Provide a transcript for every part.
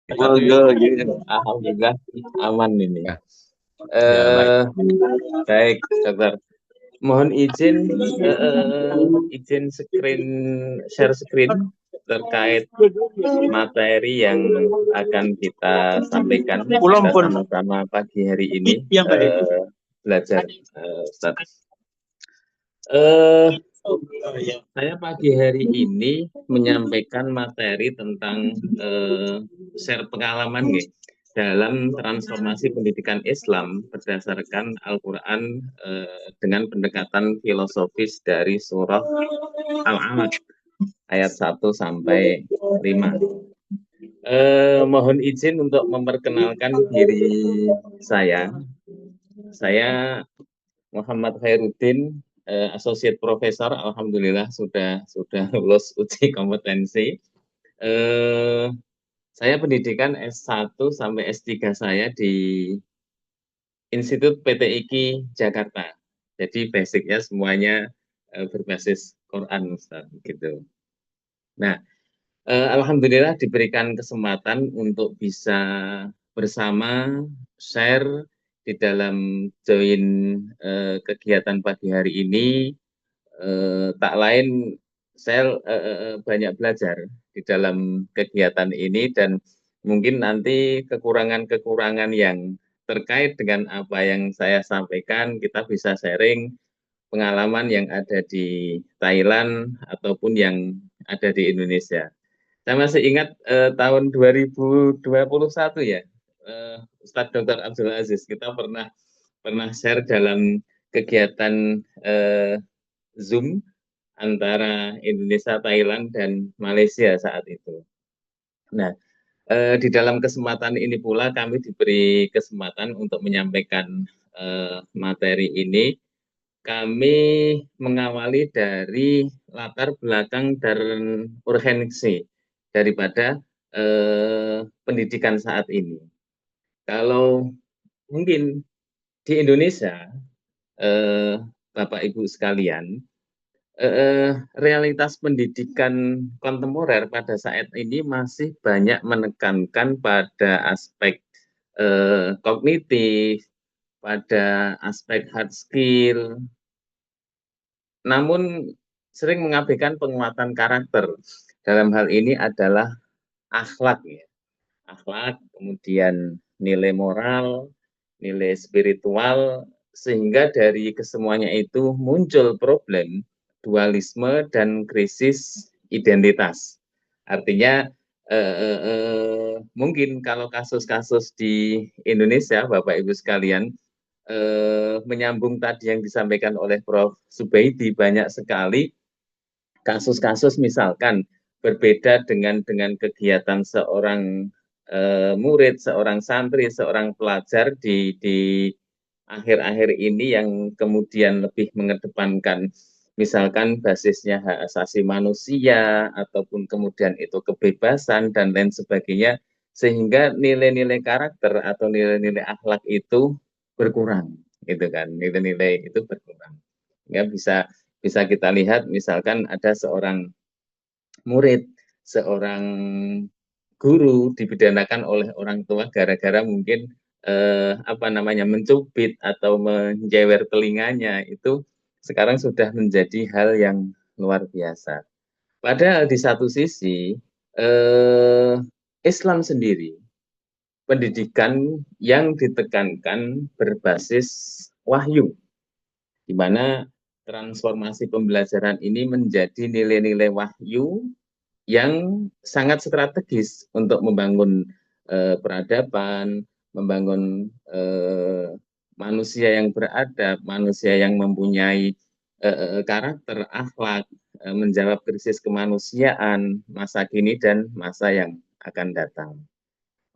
Alhamdulillah aman ini. Ya, ya baik. Baik, dokter. Mohon izin izin share screen terkait materi yang akan kita sampaikan kita sama-sama pagi hari ini belajar, Ustaz. Saya pagi hari ini menyampaikan materi tentang share pengalaman nih, dalam transformasi pendidikan Islam berdasarkan Al-Quran dengan pendekatan filosofis dari surah Al-Alaq ayat 1 sampai 5. Mohon izin untuk memperkenalkan diri saya. Saya Muhammad Khairuddin, Associate Professor, alhamdulillah sudah lulus uji kompetensi. Saya pendidikan S1 sampai S3 saya di Institut PTIQ Jakarta. Jadi basicnya semuanya berbasis Quran, Ustaz, gitu. Nah, alhamdulillah diberikan kesempatan untuk bisa bersama share di dalam join kegiatan pagi hari ini. Tak lain saya banyak belajar di dalam kegiatan ini, dan mungkin nanti kekurangan-kekurangan yang terkait dengan apa yang saya sampaikan kita bisa sharing pengalaman yang ada di Thailand ataupun yang ada di Indonesia. Saya masih ingat tahun 2021 ya, Ustadz Dr. Abdul Aziz, kita pernah share dalam kegiatan Zoom antara Indonesia, Thailand, dan Malaysia saat itu. Nah, di dalam kesempatan ini pula kami diberi kesempatan untuk menyampaikan materi ini. Kami mengawali dari latar belakang dan urgensi daripada pendidikan saat ini. Kalau mungkin di Indonesia, Bapak Ibu sekalian, realitas pendidikan kontemporer pada saat ini masih banyak menekankan pada aspek kognitif, pada aspek hard skill, namun sering mengabaikan penguatan karakter. Dalam hal ini adalah akhlak, ya. Akhlak, kemudian nilai moral, nilai spiritual, sehingga dari kesemuanya itu muncul problem dualisme dan krisis identitas. Artinya mungkin kalau kasus-kasus di Indonesia, Bapak Ibu sekalian, menyambung tadi yang disampaikan oleh Prof. Subaidi, banyak sekali kasus-kasus misalkan berbeda dengan kegiatan seorang murid, seorang santri, seorang pelajar di akhir-akhir ini yang kemudian lebih mengedepankan misalkan basisnya hak asasi manusia ataupun kemudian itu kebebasan dan lain sebagainya, sehingga nilai-nilai karakter atau nilai-nilai akhlak itu berkurang, gitu kan, nilai-nilai itu berkurang. Ya, bisa kita lihat misalkan ada seorang murid, seorang guru dipidanakan oleh orang tua gara-gara mungkin mencubit atau menjewer telinganya, itu sekarang sudah menjadi hal yang luar biasa. Padahal di satu sisi Islam sendiri pendidikan yang ditekankan berbasis wahyu, di mana transformasi pembelajaran ini menjadi nilai-nilai wahyu yang sangat strategis untuk membangun peradaban, membangun manusia yang beradab, manusia yang mempunyai karakter, akhlak, menjawab krisis kemanusiaan masa kini dan masa yang akan datang.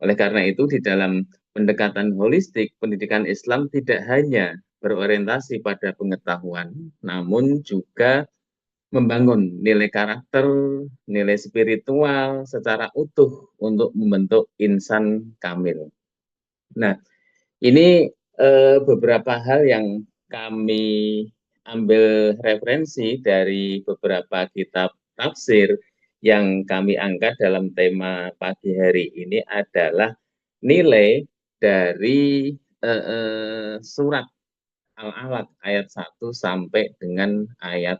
Oleh karena itu, di dalam pendekatan holistik, pendidikan Islam tidak hanya berorientasi pada pengetahuan, namun juga membangun nilai karakter, nilai spiritual secara utuh untuk membentuk insan kamil. Nah, ini beberapa hal yang kami ambil referensi dari beberapa kitab tafsir yang kami angkat dalam tema pagi hari ini adalah nilai dari surat Al-Alaq ayat 1 sampai dengan ayat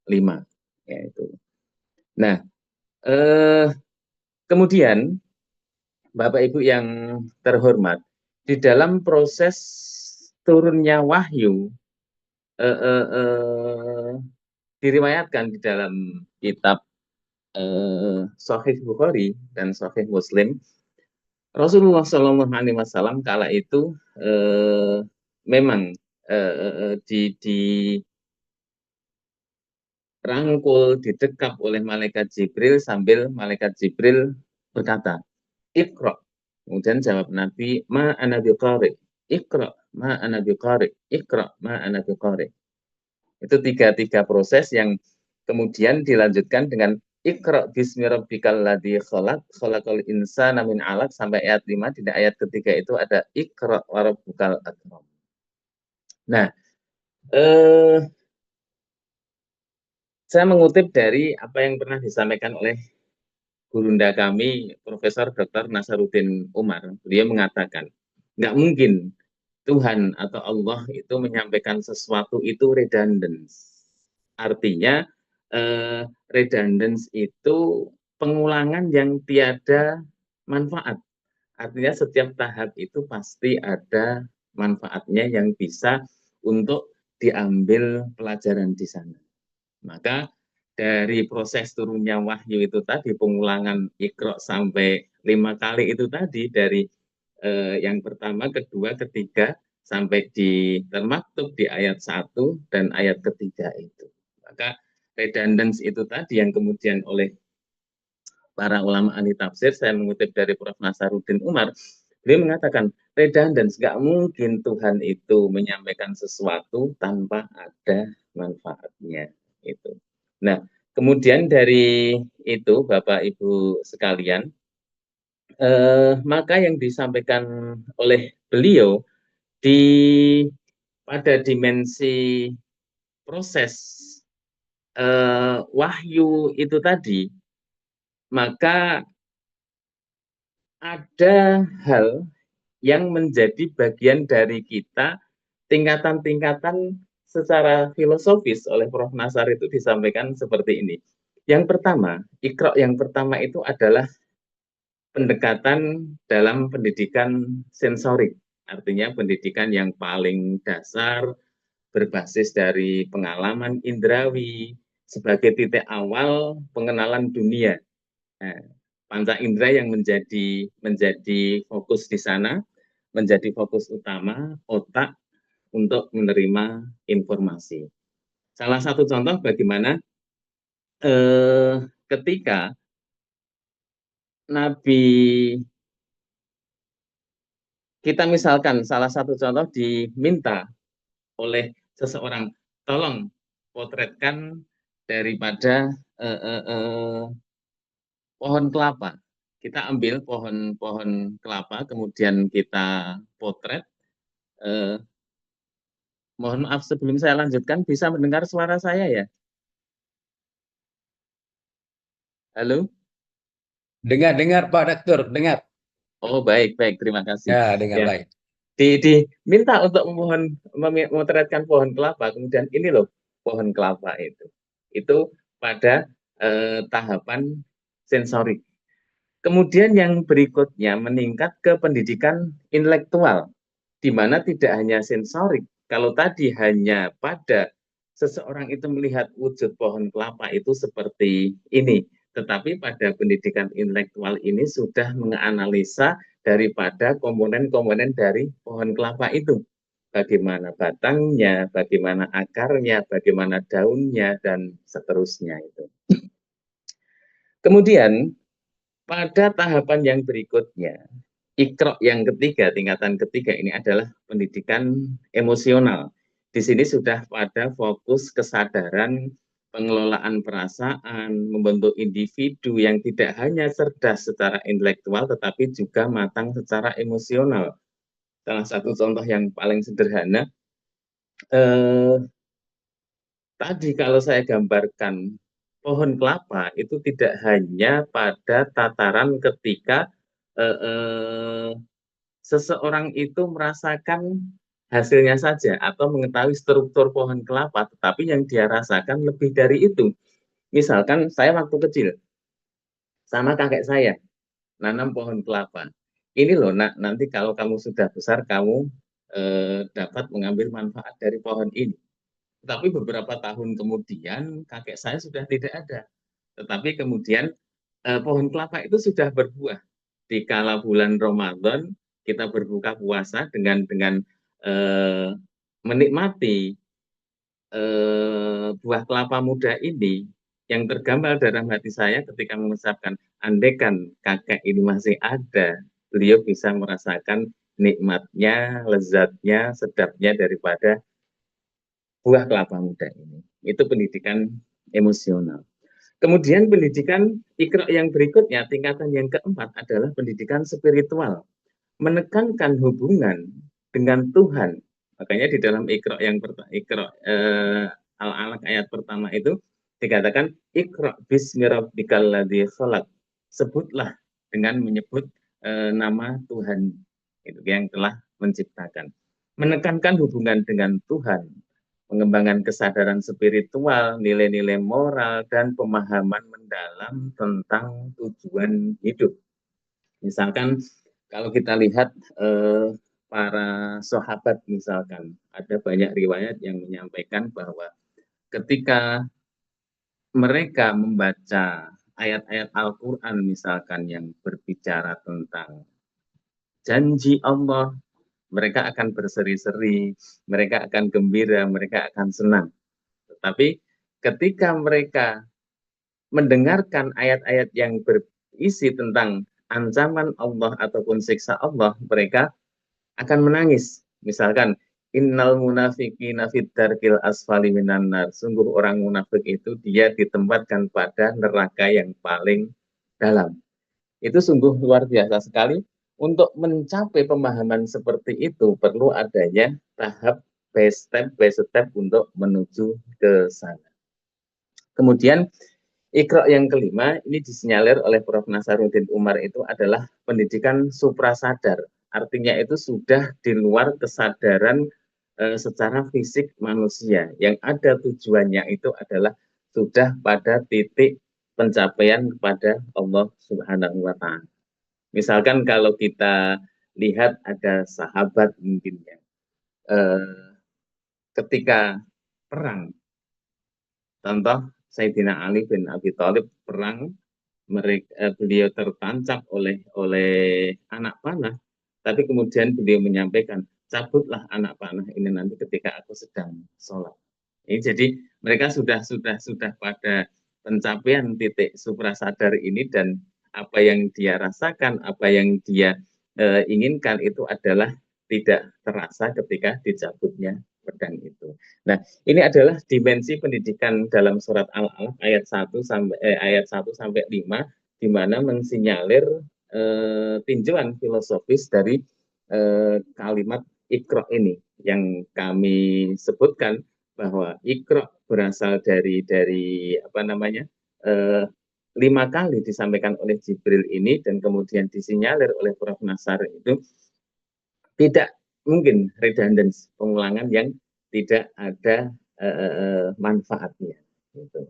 5. Yaitu. Nah, kemudian Bapak Ibu yang terhormat, di dalam proses turunnya wahyu, diriwayatkan di dalam kitab Sahih Bukhari dan Sahih Muslim, Rasulullah Shallallahu Alaihi Wasallam kala itu memang dirangkul, didekap oleh malaikat Jibril sambil malaikat Jibril berkata, Iqra. Kemudian jawab Nabi, ma ana biqari. Iqra, ma ana biqari. Iqra, ma ana biqari. Itu tiga proses yang kemudian dilanjutkan dengan Iqra bismi rabbikal ladzi khalaq, khalaqal insana min 'alaq sampai ayat 5. Di ayat ketiga itu ada Iqra wa rabbukal akram. Nah, saya mengutip dari apa yang pernah disampaikan oleh gurunda kami, Profesor Dr. Nasaruddin Umar. Beliau mengatakan, nggak mungkin Tuhan atau Allah itu menyampaikan sesuatu itu redundance. Artinya redundance itu pengulangan yang tiada manfaat. Artinya setiap tahap itu pasti ada manfaatnya yang bisa untuk diambil pelajaran di sana. Maka dari proses turunnya wahyu itu tadi, pengulangan Iqra sampai 5 kali itu tadi, dari yang pertama, kedua, ketiga, sampai di termaktub di ayat 1 dan ayat ketiga itu. Maka redundance itu tadi yang kemudian oleh para ulama ahli tafsir, saya mengutip dari Prof. Nasaruddin Umar, beliau mengatakan, redundance, nggak mungkin Tuhan itu menyampaikan sesuatu tanpa ada manfaatnya. Itu. Nah, kemudian dari itu, Bapak Ibu sekalian, maka yang disampaikan oleh beliau pada dimensi proses wahyu itu tadi, maka ada hal yang menjadi bagian dari kita, tingkatan-tingkatan secara filosofis oleh Prof. Nasar itu disampaikan seperti ini. Yang pertama, Iqra yang pertama itu adalah pendekatan dalam pendidikan sensorik, artinya pendidikan yang paling dasar, berbasis dari pengalaman indrawi, sebagai titik awal pengenalan dunia. Nah, panca indera yang menjadi fokus di sana, menjadi fokus utama otak untuk menerima informasi. Salah satu contoh bagaimana ketika Nabi, kita misalkan salah satu contoh diminta oleh seseorang, tolong potretkan daripada pohon kelapa. Kita ambil pohon kelapa, kemudian kita potret. Mohon maaf sebelum saya lanjutkan, bisa mendengar suara saya ya? Halo? Dengar Pak Dokter, dengar. Oh baik, terima kasih. Ya, dengar Ya. baik. Diminta untuk memotretkan pohon kelapa, kemudian ini loh pohon kelapa itu. Itu pada tahapan sensorik. Kemudian yang berikutnya meningkat ke pendidikan intelektual, di mana tidak hanya sensorik. Kalau tadi hanya pada seseorang itu melihat wujud pohon kelapa itu seperti ini, tetapi pada pendidikan intelektual ini sudah menganalisa daripada komponen-komponen dari pohon kelapa itu. Bagaimana batangnya, bagaimana akarnya, bagaimana daunnya, dan seterusnya itu. Kemudian pada tahapan yang berikutnya, Iqra yang ketiga, tingkatan ketiga ini adalah pendidikan emosional. Di sini sudah pada fokus kesadaran, pengelolaan perasaan, membentuk individu yang tidak hanya cerdas secara intelektual, tetapi juga matang secara emosional. Salah satu contoh yang paling sederhana, tadi kalau saya gambarkan pohon kelapa itu tidak hanya pada tataran ketika seseorang itu merasakan hasilnya saja atau mengetahui struktur pohon kelapa, tetapi yang dia rasakan lebih dari itu. Misalkan saya waktu kecil sama kakek saya nanam pohon kelapa. Ini loh nak, nanti kalau kamu sudah besar kamu dapat mengambil manfaat dari pohon ini. Tapi beberapa tahun kemudian kakek saya sudah tidak ada. Tetapi kemudian pohon kelapa itu sudah berbuah. Di kala bulan Ramadan kita berbuka puasa dengan menikmati buah kelapa muda ini, yang tergambar dalam hati saya ketika mengucapkan, andaikan kakek ini masih ada, beliau bisa merasakan nikmatnya, lezatnya, sedapnya daripada buah kelapa muda ini. Itu pendidikan emosional. Kemudian pendidikan Iqra yang berikutnya, tingkatan yang keempat adalah pendidikan spiritual. Menekankan hubungan dengan Tuhan. Makanya di dalam Iqra yang Iqra Al-Alaq ayat pertama itu dikatakan Iqra bismi rabbikal ladzi khalaq. Sebutlah dengan menyebut nama Tuhan itu yang telah menciptakan. Menekankan hubungan dengan Tuhan, mengembangkan kesadaran spiritual, nilai-nilai moral, dan pemahaman mendalam tentang tujuan hidup. Misalkan kalau kita lihat para sahabat misalkan, ada banyak riwayat yang menyampaikan bahwa ketika mereka membaca ayat-ayat Al-Quran misalkan yang berbicara tentang janji Allah, mereka akan berseri-seri, mereka akan gembira, mereka akan senang. Tetapi ketika mereka mendengarkan ayat-ayat yang berisi tentang ancaman Allah ataupun siksa Allah, mereka akan menangis. Misalkan, innal munafiqina fid darkil asfali minan nar. Sungguh orang munafik itu dia ditempatkan pada neraka yang paling dalam. Itu sungguh luar biasa sekali. Untuk mencapai pemahaman seperti itu perlu adanya tahap by step untuk menuju ke sana. Kemudian Iqra yang kelima ini disinyalir oleh Prof. Nasaruddin Umar itu adalah pendidikan suprasadar. Artinya itu sudah di luar kesadaran secara fisik manusia. Yang ada tujuannya itu adalah sudah pada titik pencapaian kepada Allah Subhanahu wa Ta'ala. Misalkan kalau kita lihat ada sahabat mungkin ya, ketika perang, contoh Sayyidina Ali bin Abi Thalib perang, beliau tertancap oleh anak panah, tapi kemudian beliau menyampaikan, cabutlah anak panah ini nanti ketika aku sedang sholat. Ini jadi mereka sudah pada pencapaian titik suprasadar ini, dan apa yang dia rasakan, apa yang dia inginkan itu adalah tidak terasa ketika dicabutnya pedang itu. Nah, ini adalah dimensi pendidikan dalam surat Al-Alaq ayat 1 sampai 5, di mana mensinyalir tinjauan filosofis dari kalimat Iqra ini yang kami sebutkan, bahwa Iqra berasal dari apa namanya 5 kali disampaikan oleh Jibril ini, dan kemudian disinyalir oleh Prof. Nasar itu tidak mungkin redundance, pengulangan yang tidak ada manfaatnya. Gitu.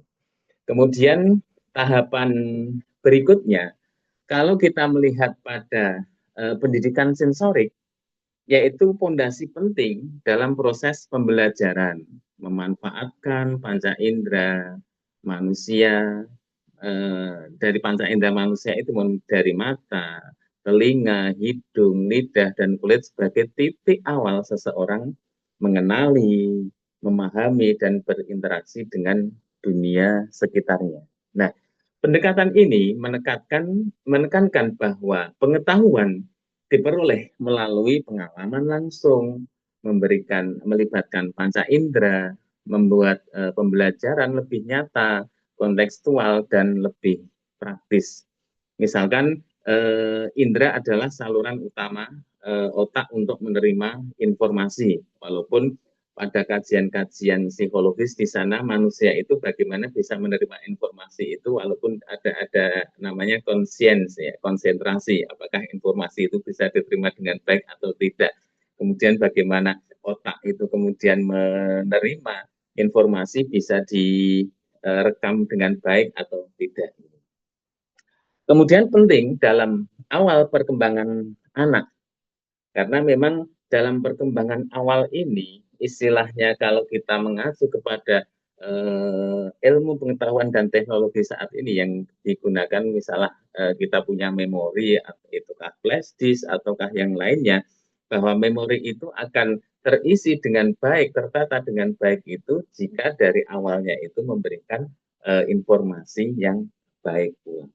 Kemudian tahapan berikutnya, kalau kita melihat pada pendidikan sensorik, yaitu pondasi penting dalam proses pembelajaran, memanfaatkan panca indera manusia, dari panca indera manusia itu dari mata, telinga, hidung, lidah, dan kulit sebagai titik awal seseorang mengenali, memahami, dan berinteraksi dengan dunia sekitarnya. Nah, pendekatan ini menekankan bahwa pengetahuan diperoleh melalui pengalaman langsung, melibatkan panca indera, membuat pembelajaran lebih nyata, kontekstual, dan lebih praktis. Misalkan indera adalah saluran utama otak untuk menerima informasi, walaupun pada kajian-kajian psikologis di sana manusia itu bagaimana bisa menerima informasi itu walaupun ada namanya konsiens ya, konsentrasi, apakah informasi itu bisa diterima dengan baik atau tidak. Kemudian bagaimana otak itu kemudian menerima informasi bisa direkam dengan baik atau tidak. Kemudian penting dalam awal perkembangan anak, karena memang dalam perkembangan awal ini, istilahnya kalau kita mengacu kepada ilmu pengetahuan dan teknologi saat ini yang digunakan, misalnya kita punya memori, itukah flash disk ataukah yang lainnya, bahwa memori itu akan terisi dengan baik, tertata dengan baik itu jika dari awalnya itu memberikan informasi yang baik pula.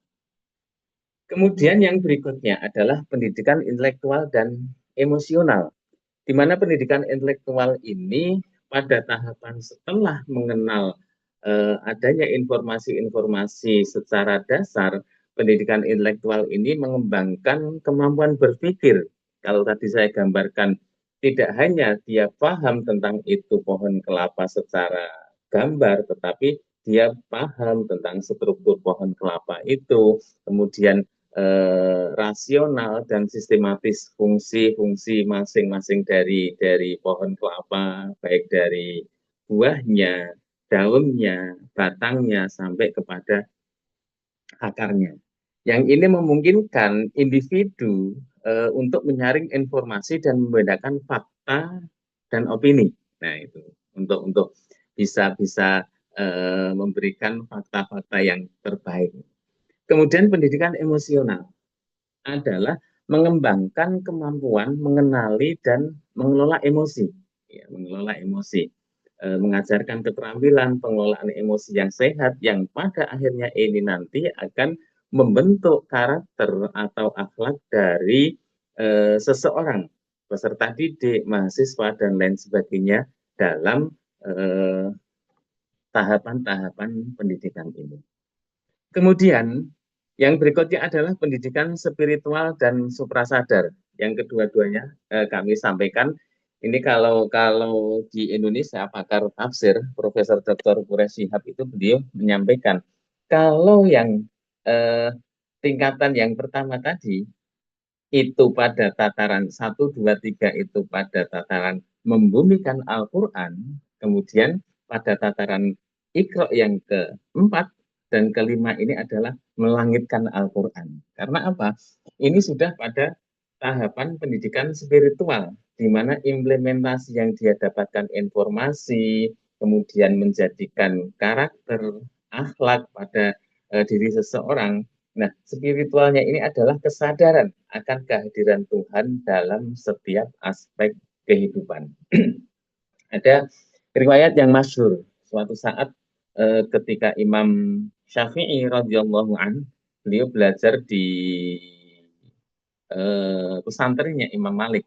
Kemudian yang berikutnya adalah pendidikan intelektual dan emosional, di mana pendidikan intelektual ini pada tahapan setelah mengenal adanya informasi-informasi secara dasar, pendidikan intelektual ini mengembangkan kemampuan berpikir. Kalau tadi saya gambarkan, tidak hanya dia paham tentang itu pohon kelapa secara gambar, tetapi dia paham tentang struktur pohon kelapa itu, kemudian rasional dan sistematis fungsi-fungsi masing-masing dari pohon kelapa, baik dari buahnya, daunnya, batangnya, sampai kepada akarnya. Yang ini memungkinkan individu untuk menyaring informasi dan membedakan fakta dan opini. Nah, itu untuk bisa memberikan fakta-fakta yang terbaik. Kemudian pendidikan emosional adalah mengembangkan kemampuan mengenali dan mengelola emosi. Ya, mengelola emosi. Mengajarkan keterampilan pengelolaan emosi yang sehat yang pada akhirnya ini nanti akan membentuk karakter atau akhlak dari seseorang, peserta didik, mahasiswa, dan lain sebagainya dalam tahapan-tahapan pendidikan ini. Kemudian yang berikutnya adalah pendidikan spiritual dan suprasadar. Yang kedua-duanya kami sampaikan. Ini kalau di Indonesia pakar tafsir Profesor Dr. Quraish Shihab itu beliau menyampaikan kalau yang tingkatan yang pertama tadi itu pada tataran 1, 2, 3 itu pada tataran membumikan Al-Quran, kemudian pada tataran Iqra yang keempat dan kelima ini adalah melangitkan Al-Quran. Karena apa? Ini sudah pada tahapan pendidikan spiritual, di mana implementasi yang dia dapatkan informasi, kemudian menjadikan karakter, akhlak pada diri seseorang. Nah, spiritualnya ini adalah kesadaran akan kehadiran Tuhan dalam setiap aspek kehidupan. Ada riwayat yang masyhur, suatu saat ketika Imam Syafi'i radhiyallahu an, beliau belajar di pesantrennya Imam Malik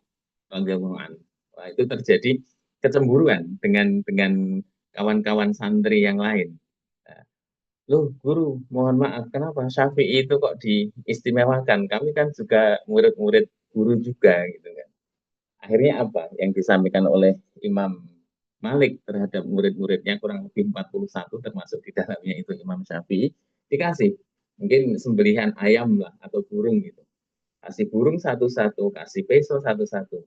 radhiyallahu an. Wah, itu terjadi kecemburuan dengan kawan-kawan santri yang lain. Loh guru, mohon maaf, kenapa Syafi'i itu kok diistimewakan? Kami kan juga murid-murid guru juga gitu kan. Akhirnya apa yang disampaikan oleh Imam Malik terhadap murid-muridnya kurang lebih 41 termasuk di dalamnya itu Imam Syafi'i, dikasih mungkin sembelihan ayam lah atau burung gitu. Kasih burung satu-satu, kasih peso satu-satu.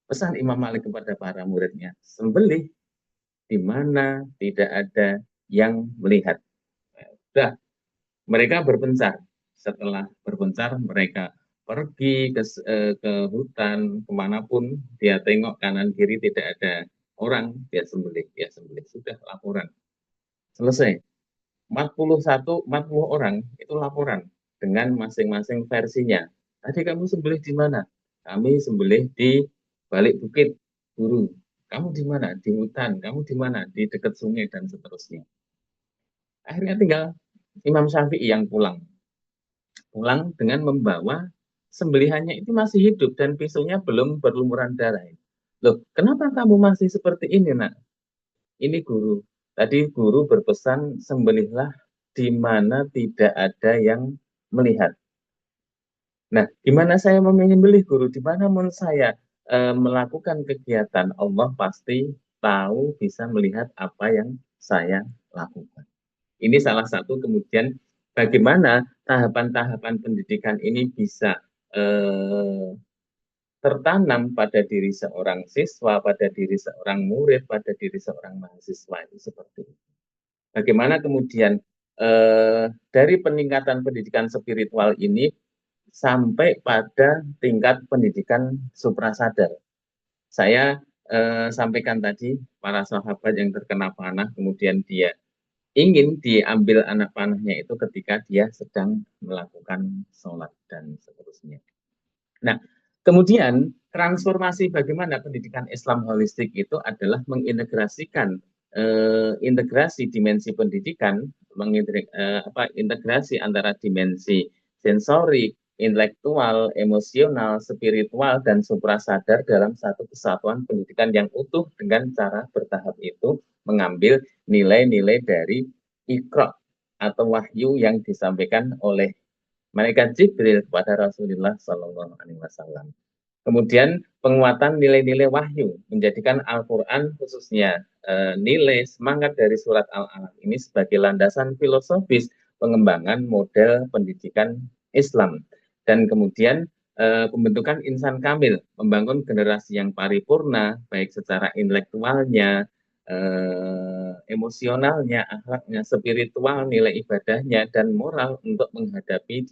Pesan Imam Malik kepada para muridnya, sembelih di mana tidak ada yang melihat. Nah, mereka berpencar. Setelah berpencar, mereka pergi ke hutan, kemanapun dia tengok kanan kiri tidak ada orang, dia sembelih, sudah laporan. Selesai. 40 orang itu laporan dengan masing-masing versinya. Tadi kamu sembelih di mana? Kami sembelih di balik bukit, guru. Kamu di mana? Di hutan. Kamu di mana? Di dekat sungai dan seterusnya. Akhirnya tinggal Imam Syafi'i yang pulang dengan membawa sembelihannya itu masih hidup dan pisaunya belum berlumuran darah. Loh, kenapa kamu masih seperti ini, Nak? Ini guru. Tadi guru berpesan sembelihlah di mana tidak ada yang melihat. Nah, gimana saya menyembelih guru? Di mana saya melakukan kegiatan, Allah pasti tahu, bisa melihat apa yang saya lakukan. Ini salah satu. Kemudian bagaimana tahapan-tahapan pendidikan ini bisa tertanam pada diri seorang siswa, pada diri seorang murid, pada diri seorang mahasiswa, itu seperti itu. Bagaimana kemudian dari peningkatan pendidikan spiritual ini sampai pada tingkat pendidikan suprasadar. Saya sampaikan tadi, para sahabat yang terkena panah, kemudian dia ingin diambil anak panahnya itu ketika dia sedang melakukan sholat dan seterusnya. Nah, kemudian transformasi bagaimana pendidikan Islam holistik itu adalah mengintegrasikan integrasi dimensi pendidikan, integrasi antara dimensi sensori, intelektual, emosional, spiritual, dan suprasadar dalam satu kesatuan pendidikan yang utuh dengan cara bertahap itu mengambil nilai-nilai dari Iqra atau wahyu yang disampaikan oleh malaikat Jibril kepada Rasulullah Shallallahu Alaihi Wasallam. Kemudian penguatan nilai-nilai wahyu menjadikan Al-Quran khususnya nilai semangat dari surat Al-Alaq ini sebagai landasan filosofis pengembangan model pendidikan Islam. Dan kemudian pembentukan insan kamil, membangun generasi yang paripurna, baik secara intelektualnya, emosionalnya, akhlaknya, spiritual, nilai ibadahnya, dan moral untuk menghadapi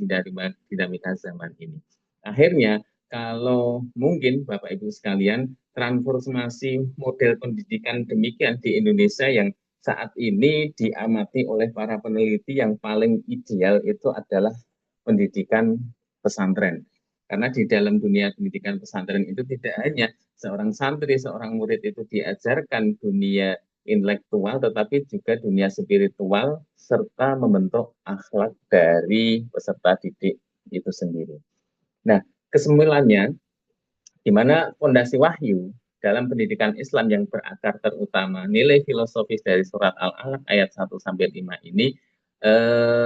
dinamika zaman ini. Akhirnya, kalau mungkin Bapak Ibu sekalian, transformasi model pendidikan demikian di Indonesia yang saat ini diamati oleh para peneliti yang paling ideal itu adalah pendidikan pesantren. Karena di dalam dunia pendidikan pesantren itu tidak hanya seorang santri, seorang murid itu diajarkan dunia intelektual, tetapi juga dunia spiritual, serta membentuk akhlak dari peserta didik itu sendiri. Nah, kesimpulannya, di mana fondasi wahyu dalam pendidikan Islam yang berakar terutama nilai filosofis dari surat Al-Alaq ayat 1-5 ini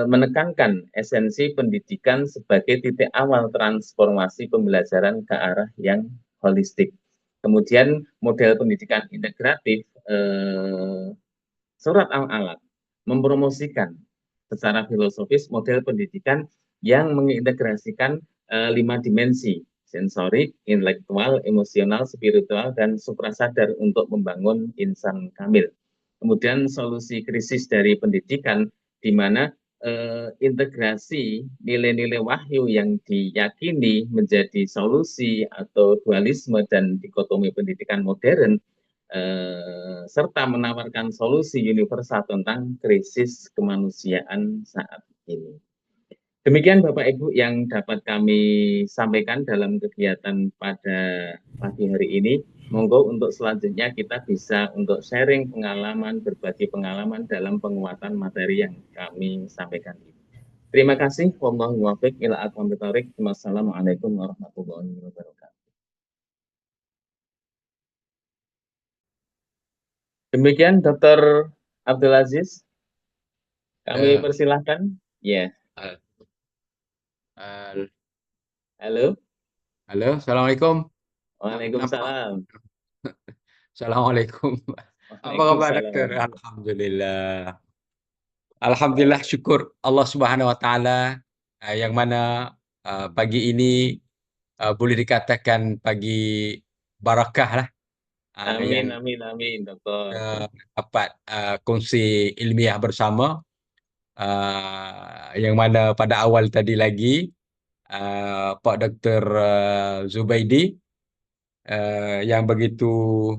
menekankan esensi pendidikan sebagai titik awal transformasi pembelajaran ke arah yang holistik. Kemudian model pendidikan integratif surat Al-Alaq mempromosikan secara filosofis model pendidikan yang mengintegrasikan 5 dimensi, sensorik, intelektual, emosional, spiritual, dan suprasadar untuk membangun insan kamil. Kemudian solusi krisis dari pendidikan di mana integrasi nilai-nilai wahyu yang diyakini menjadi solusi atau dualisme dan dikotomi pendidikan modern serta menawarkan solusi universal tentang krisis kemanusiaan saat ini. Demikian Bapak Ibu yang dapat kami sampaikan dalam kegiatan pada pagi hari ini. Monggo untuk selanjutnya kita bisa untuk sharing pengalaman, berbagi pengalaman dalam penguatan materi yang kami sampaikan ini. Terima kasih. Wallahu muwaffiq ila aqwamit thoriq. Wassalamualaikum warahmatullahi wabarakatuh. Demikian Dr. Abdul Aziz. Kami persilahkan. Ya. Halo. Halo, Assalamualaikum. Waalaikumsalam. Assalamualaikum. Apa kabar dokter? Alhamdulillah. Alhamdulillah, syukur Allah Subhanahu Wa Taala yang mana pagi ini boleh dikatakan pagi barakah lah. Amin, amin, amin, Dokter. Dapat kongsi ilmiah bersama. Yang mana pada awal tadi lagi Pak Dr. Zubaidi yang begitu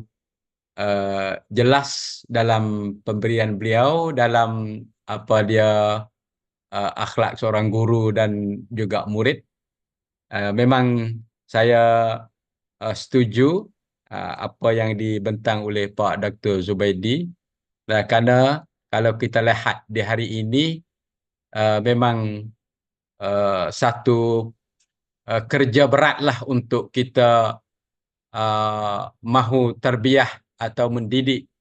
jelas dalam pemberian beliau dalam apa dia akhlak seorang guru dan juga murid. Memang saya setuju apa yang dibentang oleh Pak Dr. Zubaidi, kerana kalau kita lihat di hari ini memang satu kerja beratlah untuk kita mahu terbiah atau mendidik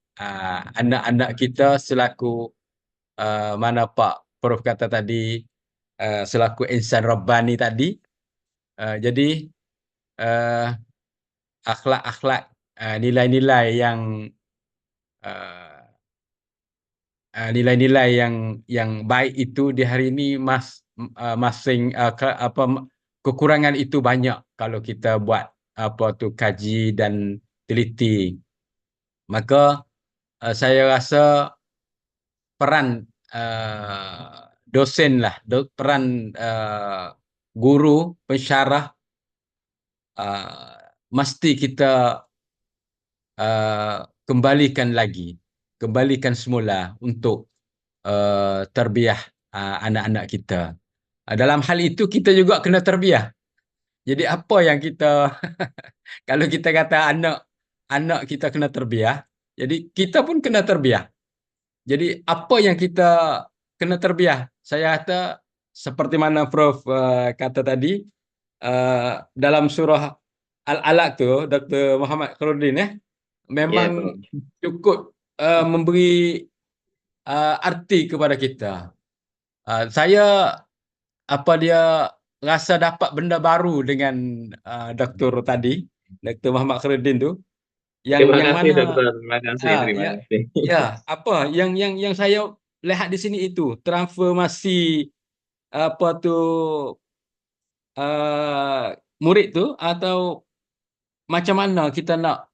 anak-anak kita selaku mana Pak Prof kata tadi selaku insan rabbani tadi. Jadi akhlak-akhlak nilai-nilai yang uh, nilai-nilai yang baik itu di hari ini kekurangan itu banyak kalau kita buat kaji dan teliti. Maka saya rasa peran dosen lah, peran guru, pensyarah mesti kita kembalikan semula untuk terbiah anak-anak kita. Dalam hal itu kita juga kena terbiah. Jadi apa yang kita kalau kita kata anak kita kena terbiah, jadi kita pun kena terbiah. Jadi apa yang kita kena terbiah? Saya kata seperti mana Prof kata tadi dalam surah Al-Alaq tu, Dr. Muhammad Khairuddin Ya, memang Prof. cukup memberi arti kepada kita. Saya dia rasa dapat benda baru dengan Dr. tadi, Dr. Muhammad Khairuddin tu, yang Terima kasih, mana Dokter. Terima kasih, terima kasih. yang saya lihat di sini itu transformasi murid tu, atau macam mana kita nak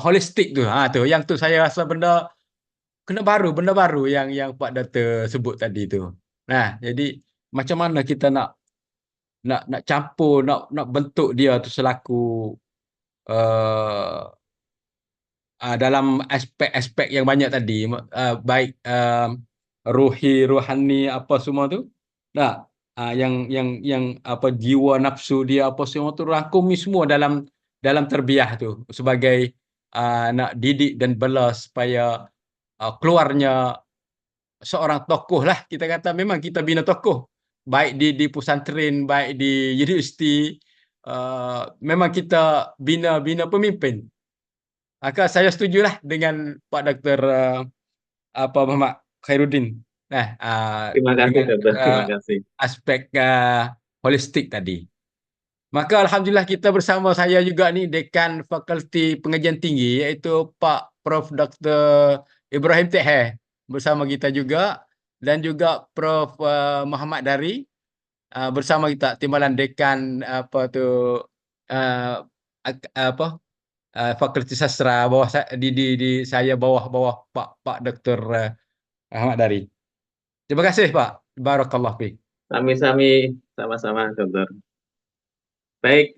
holistik tu. Tu yang tu saya rasa benda benda baru yang Pak Doktor sebut tadi tu. Nah, jadi macam mana kita nak campur, nak bentuk dia tu selaku dalam aspek-aspek yang banyak tadi, baik rohani apa semua tu. Nah, yang jiwa nafsu dia apa semua tu rangkumi semua dalam terbiah tu sebagai nak didik dan bela supaya keluarnya seorang tokoh lah. Kita kata memang kita bina tokoh, baik di pesantren, baik di universiti, memang kita bina pemimpin. Maka saya setujulah dengan Pak Dr. Muhammad Khairuddin. Nah, Terima kasih, dengan Dokter. Terima kasih. aspek holistik tadi. Maka alhamdulillah kita bersama saya juga ni Dekan Fakulti Pengajian Tinggi, iaitu Pak Prof Dr. Ibrahim Tehe bersama kita juga, dan juga Prof Muhammad Dari bersama kita, Timbalan Dekan Fakulti Sastra, di saya bawah Pak Dr. Ahmad Dari. Terima kasih Pak. Barakallah fiik. Sami-sami, sama-sama, Dokter. Baik,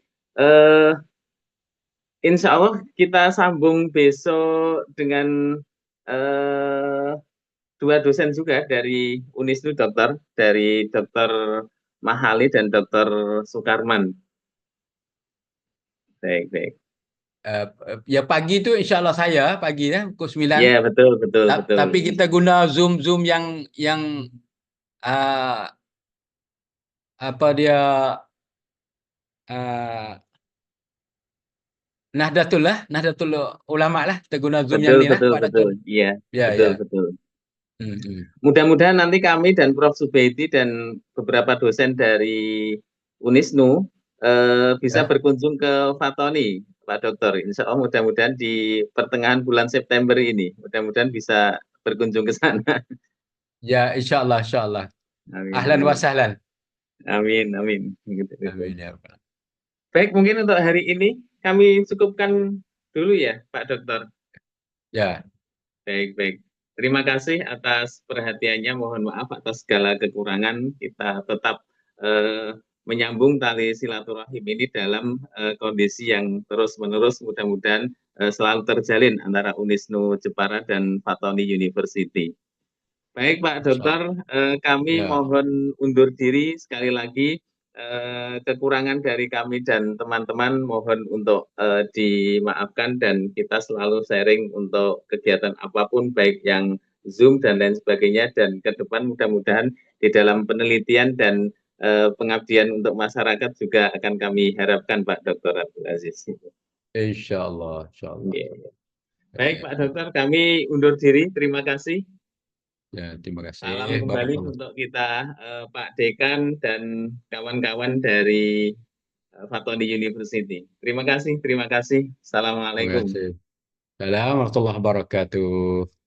insya Allah kita sambung besok dengan dua dosen juga dari Unisnu, Dokter, dari Dokter Mahali dan Dokter Sukarman. Baik. Ya pagi tu insya Allah saya pagi pukul 9. Ya, betul. Tapi kita guna Zoom yang Nahdlatul Ulama lah, kita guna Zoom yang ni lah Pak Datul. Iya, Ya. betul. Mudah-mudahan nanti kami dan Prof Subaidi dan beberapa dosen dari Unisnu bisa berkunjung ke Fatoni, Pak Dokter. Insya Allah mudah-mudahan di pertengahan bulan September ini, mudah-mudahan bisa berkunjung ke sana. Ya, insya Allah. Amin, Ahlan wa sahlan. Amin. Amin ya. Baik, mungkin untuk hari ini kami cukupkan dulu ya, Pak Dokter. Ya. Baik. Terima kasih atas perhatiannya. Mohon maaf atas segala kekurangan. Kita tetap menyambung tali silaturahim ini dalam kondisi yang terus-menerus. Mudah-mudahan selalu terjalin antara Unisnu Jepara dan Fatoni University. Baik Pak Dokter, kami mohon undur diri sekali lagi. Kekurangan dari kami dan teman-teman mohon untuk dimaafkan, dan kita selalu sharing untuk kegiatan apapun baik yang Zoom dan lain sebagainya, dan ke depan mudah-mudahan di dalam penelitian dan pengabdian untuk masyarakat juga akan kami harapkan Pak Dr. Abdul Aziz. Insyaallah. Baik Pak Dokter, kami undur diri. Terima kasih. Ya, terima kasih. Salam kembali untuk kita Pak Dekan dan kawan-kawan dari Fatoni University. Terima kasih. Assalamualaikum. Terima kasih. Assalamualaikum warahmatullahi wabarakatuh.